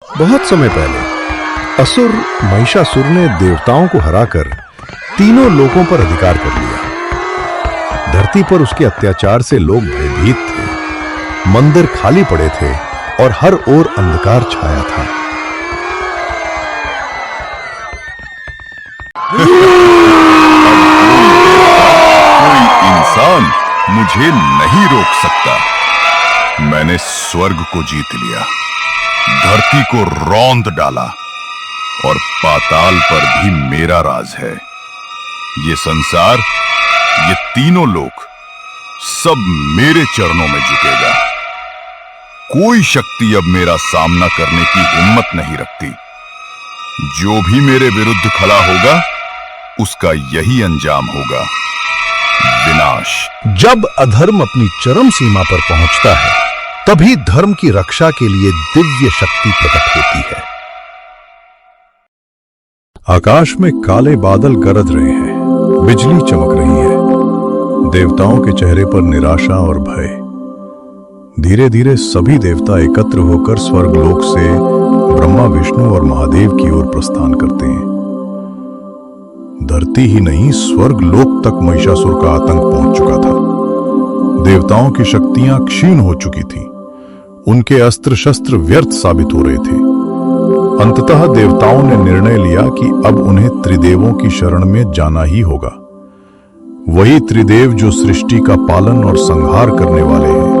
बहुत समय पहले असुर महिषासुर ने देवताओं को हराकर तीनों लोकों पर अधिकार कर लिया। धरती पर उसके अत्याचार से लोग भयभीत थे, मंदिर खाली पड़े थे और हर ओर अंधकार छाया था। कोई इंसान मुझे नहीं रोक सकता। मैंने स्वर्ग को जीत लिया, धरती को रौंद डाला और पाताल पर भी मेरा राज है। ये संसार, ये तीनों लोक सब मेरे चरणों में झुकेगा। कोई शक्ति अब मेरा सामना करने की हिम्मत नहीं रखती। जो भी मेरे विरुद्ध खड़ा होगा उसका यही अंजाम होगा, विनाश। जब अधर्म अपनी चरम सीमा पर पहुंचता है, तभी धर्म की रक्षा के लिए दिव्य शक्ति प्रकट होती है। आकाश में काले बादल गरज रहे हैं, बिजली चमक रही है। देवताओं के चेहरे पर निराशा और भय। धीरे धीरे सभी देवता एकत्र होकर स्वर्गलोक से ब्रह्मा, विष्णु और महादेव की ओर प्रस्थान करते हैं। धरती ही नहीं, स्वर्गलोक तक महिषासुर का आतंक पहुंच चुका था। देवताओं की शक्तियां क्षीण हो चुकी थीं। उनके अस्त्र शस्त्र व्यर्थ साबित हो रहे थे। अंततः देवताओं ने निर्णय लिया कि अब उन्हें त्रिदेवों की शरण में जाना ही होगा। वही त्रिदेव जो सृष्टि का पालन और संहार करने वाले हैं,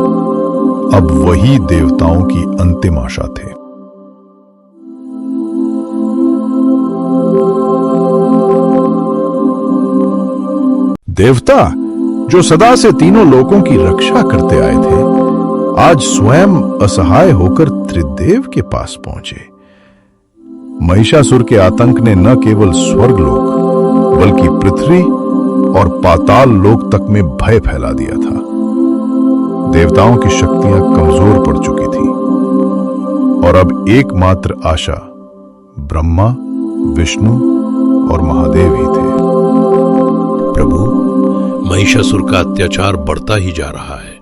अब वही देवताओं की अंतिम आशा थे। देवता जो सदा से तीनों लोकों की रक्षा करते आए थे, आज स्वयं असहाय होकर त्रिदेव के पास पहुंचे। महिषासुर के आतंक ने न केवल स्वर्गलोक बल्कि पृथ्वी और पाताल लोक तक में भय फैला दिया था। देवताओं की शक्तियां कमजोर पड़ चुकी थीं और अब एकमात्र आशा ब्रह्मा, विष्णु और महादेव ही थे। प्रभु, महिषासुर का अत्याचार बढ़ता ही जा रहा है।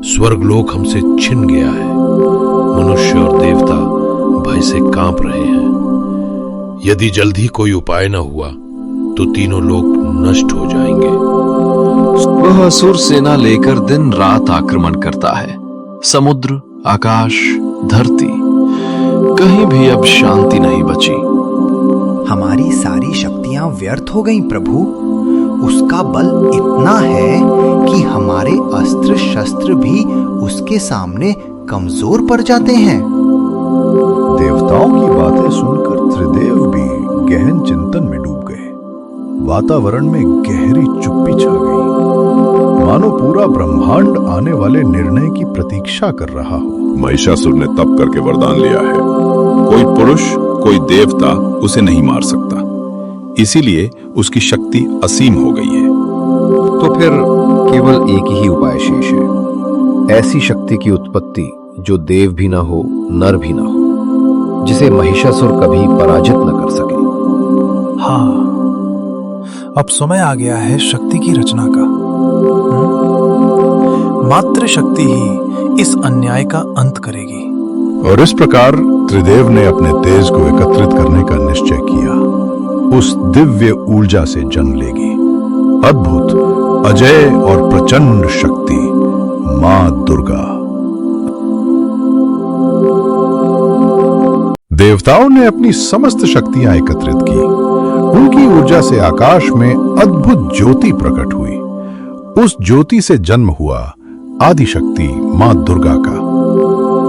स्वर्गलोक हमसे छिन गया है। मनुष्य और देवता भय से कांप रहे हैं। यदि जल्दी कोई उपाय न हुआ तो तीनों लोक नष्ट हो जाएंगे। वह असुर सेना लेकर दिन रात आक्रमण करता है। समुद्र, आकाश, धरती, कहीं भी अब शांति नहीं बची। हमारी सारी शक्तियां व्यर्थ हो गईं प्रभु। उसका बल इतना है कि हमारे अस्त्र शस्त्र भी उसके सामने कमजोर पड़ जाते हैं। देवताओं की बातें सुनकर त्रिदेव भी गहन चिंतन में डूब गए। वातावरण में गहरी चुप्पी छा गई, मानो पूरा ब्रह्मांड आने वाले निर्णय की प्रतीक्षा कर रहा हो। महिषासुर ने तप करके वरदान लिया है, कोई पुरुष, कोई देवता उसे नहीं मार सकता। इसीलिए उसकी शक्ति असीम हो गई है। तो फिर केवल एक ही उपाय शेष है, ऐसी शक्ति की उत्पत्ति जो देव भी ना हो, नर भी ना हो, जिसे महिषासुर कभी पराजित न कर सके। हाँ, अब समय आ गया है शक्ति की रचना का। मात्र शक्ति ही इस अन्याय का अंत करेगी। और इस प्रकार त्रिदेव ने अपने तेज को एकत्रित करने का निश्चय किया। उस दिव्य ऊर्जा से जन्म लेगी अद्भुत, अजय और प्रचंड शक्ति, मां दुर्गा। देवताओं ने अपनी समस्त शक्तियां एकत्रित की। उनकी ऊर्जा से आकाश में अद्भुत ज्योति प्रकट हुई। उस ज्योति से जन्म हुआ आदिशक्ति मां दुर्गा का,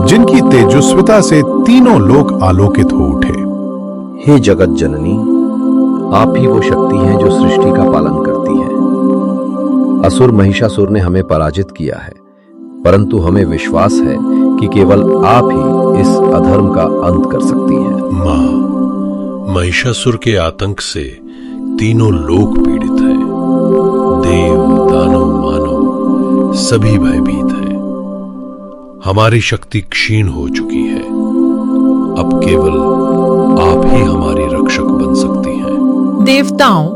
जिनकी तेजस्विता से तीनों लोक आलोकित हो उठे। हे जगत जननी, आप ही वो शक्ति हैं जो सृष्टि का पालन करती है। असुर महिषासुर ने हमें पराजित किया है, परंतु हमें विश्वास है कि केवल आप ही इस अधर्म का अंत कर सकती हैं। मां, महिषासुर के आतंक से तीनों लोक पीड़ित हैं। देव, दानव, मानव सभी भयभीत हैं। हमारी शक्ति क्षीण हो चुकी है। अब केवल आप ही हमारी रक्षक बन सकती हैं। देवताओं,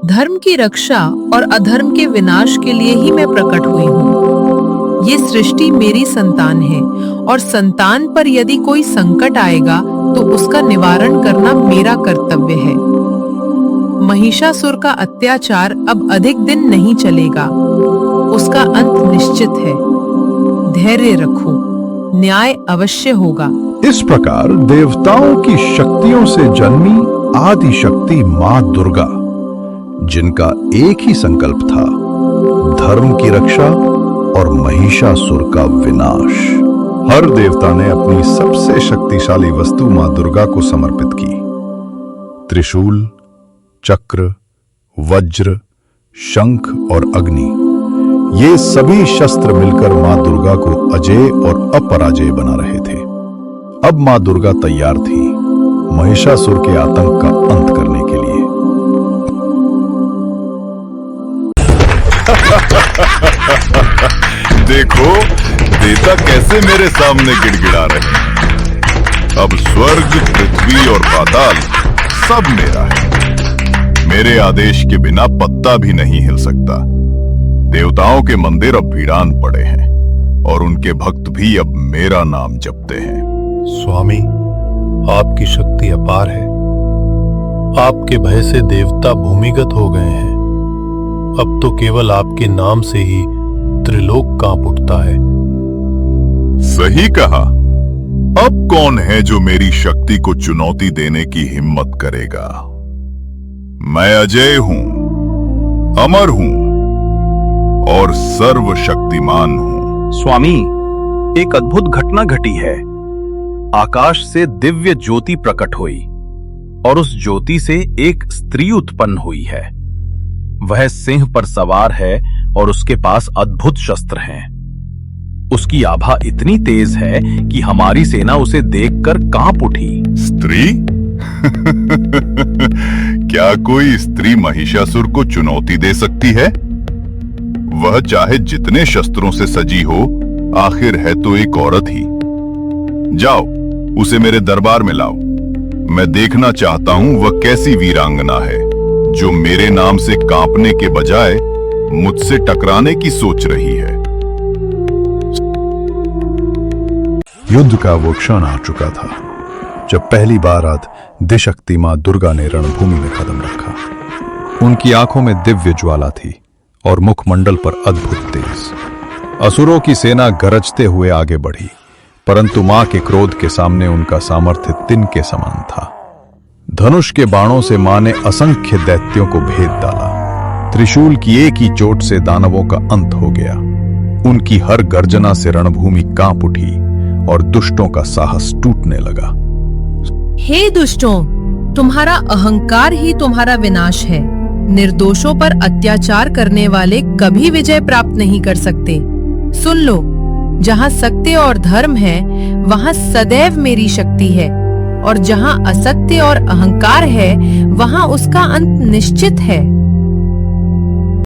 धर्म की रक्षा और अधर्म के विनाश के लिए ही मैं प्रकट हुई हूँ। ये सृष्टि मेरी संतान है और संतान पर यदि कोई संकट आएगा तो उसका निवारण करना मेरा कर्तव्य है। महिषासुर का अत्याचार अब अधिक दिन नहीं चलेगा, उसका अंत निश्चित है। धैर्य रखो, न्याय अवश्य होगा। इस प्रकार देवताओं की शक्तियों से जन्मी आदि शक्ति मां दुर्गा, जिनका एक ही संकल्प था, धर्म की रक्षा और महिषासुर का विनाश। हर देवता ने अपनी सबसे शक्तिशाली वस्तु मां दुर्गा को समर्पित की। त्रिशूल, चक्र, वज्र, शंख और अग्नि, ये सभी शस्त्र मिलकर मां दुर्गा को अजेय और अपराजेय बना रहे थे। अब मां दुर्गा तैयार थी महिषासुर के आतंक का अंत करने के लिए। देखो देवता कैसे मेरे सामने गिड़गिड़ा रहे हैं। अब स्वर्ग, पृथ्वी और पाताल सब मेरा है। मेरे आदेश के बिना पत्ता भी नहीं हिल सकता। देवताओं के मंदिर अब वीरान पड़े हैं और उनके भक्त भी अब मेरा नाम जपते हैं। स्वामी, आपकी शक्ति अपार है। आपके भय से देवता भूमिगत हो गए हैं। अब तो केवल आपके नाम से ही त्रिलोक कांप उठता है। सही कहा। अब कौन है जो मेरी शक्ति को चुनौती देने की हिम्मत करेगा? मैं अजय हूं, अमर हूं और सर्वशक्तिमान हूं। स्वामी, एक अद्भुत घटना घटी है। आकाश से दिव्य ज्योति प्रकट हुई और उस ज्योति से एक स्त्री उत्पन्न हुई है। वह सिंह पर सवार है और उसके पास अद्भुत शस्त्र हैं। उसकी आभा इतनी तेज है कि हमारी सेना उसे देखकर कांप उठी। स्त्री? क्या कोई स्त्री महिषासुर को चुनौती दे सकती है? वह चाहे जितने शस्त्रों से सजी हो, आखिर है तो एक औरत ही। जाओ, उसे मेरे दरबार में लाओ। मैं देखना चाहता हूं वह कैसी वीरांगना है जो मेरे नाम से कांपने के बजाय मुझसे टकराने की सोच रही है। युद्ध का वो क्षण आ चुका था जब पहली बार आज दिशक्ति मां दुर्गा ने रणभूमि में कदम रखा। उनकी आंखों में दिव्य ज्वाला थी और मुखमंडल पर अद्भुत तेज। असुरों की सेना गरजते हुए आगे बढ़ी, परंतु मां के क्रोध के सामने उनका सामर्थ्य तिन के समान था। धनुष के बाणों से मां ने असंख्य दैत्यों को भेद डाला। त्रिशूल की एक ही चोट से दानवों का अंत हो गया। उनकी हर गर्जना से रणभूमि कांप उठी और दुष्टों का साहस टूटने लगा। हे दुष्टों, तुम्हारा अहंकार ही तुम्हारा विनाश है। निर्दोषों पर अत्याचार करने वाले कभी विजय प्राप्त नहीं कर सकते। सुन लो, जहाँ सत्य और धर्म है वहाँ सदैव मेरी शक्ति है, और जहाँ असत्य और अहंकार है वहाँ उसका अंत निश्चित है।